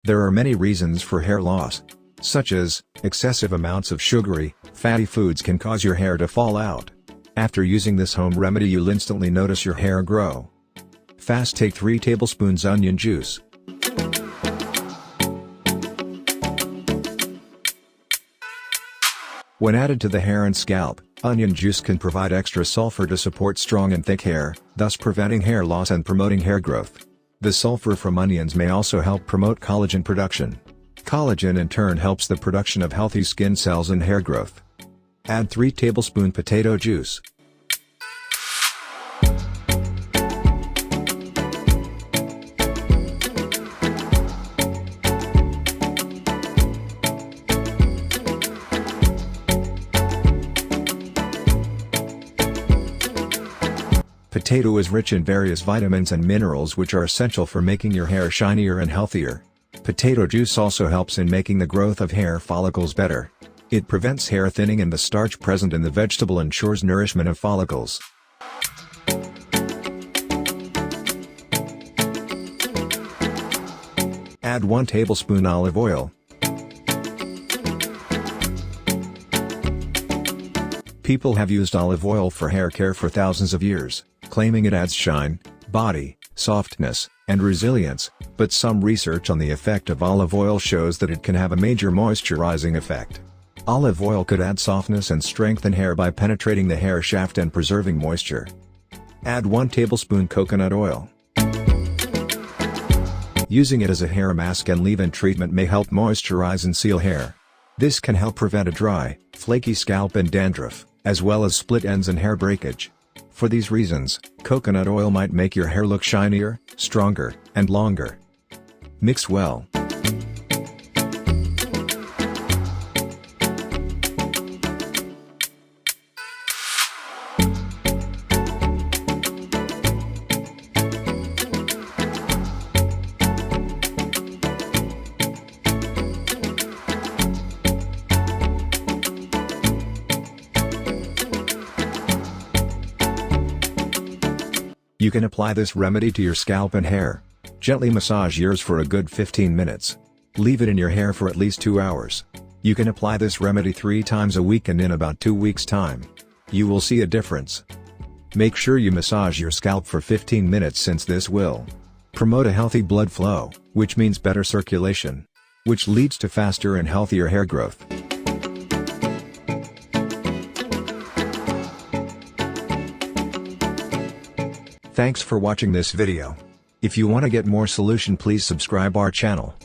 There are many reasons for hair loss, such as excessive amounts of sugary, fatty foods can cause your hair to fall out. After using this home remedy, you'll instantly notice your hair grow fast. Take 3 tablespoons onion juice. When added to the hair and scalp, onion juice can provide extra sulfur to support strong and thick hair, thus preventing hair loss and promoting hair growth. The sulfur from onions may also help promote collagen production. Collagen in turn helps the production of healthy skin cells and hair growth. Add 3 tablespoons potato juice. Potato is rich in various vitamins and minerals which are essential for making your hair shinier and healthier. Potato juice also helps in making the growth of hair follicles better. It prevents hair thinning, and the starch present in the vegetable ensures nourishment of follicles. Add 1 tablespoon olive oil. People have used olive oil for hair care for thousands of years, claiming it adds shine, body, softness, and resilience, but some research on the effect of olive oil shows that it can have a major moisturizing effect. Olive oil could add softness and strengthen hair by penetrating the hair shaft and preserving moisture. Add 1 tablespoon coconut oil. Using it as a hair mask and leave-in treatment may help moisturize and seal hair. This can help prevent a dry, flaky scalp and dandruff, as well as split ends and hair breakage. For these reasons, coconut oil might make your hair look shinier, stronger, and longer. Mix well. You can apply this remedy to your scalp and hair. Gently massage yours for a good 15 minutes. Leave it in your hair for at least 2 hours. You can apply this remedy 3 times a week, and in about 2 weeks' time, you will see a difference. Make sure you massage your scalp for 15 minutes, since this will promote a healthy blood flow, which means better circulation, which leads to faster and healthier hair growth. Thanks for watching this video. If you want to get more solution, please subscribe our channel.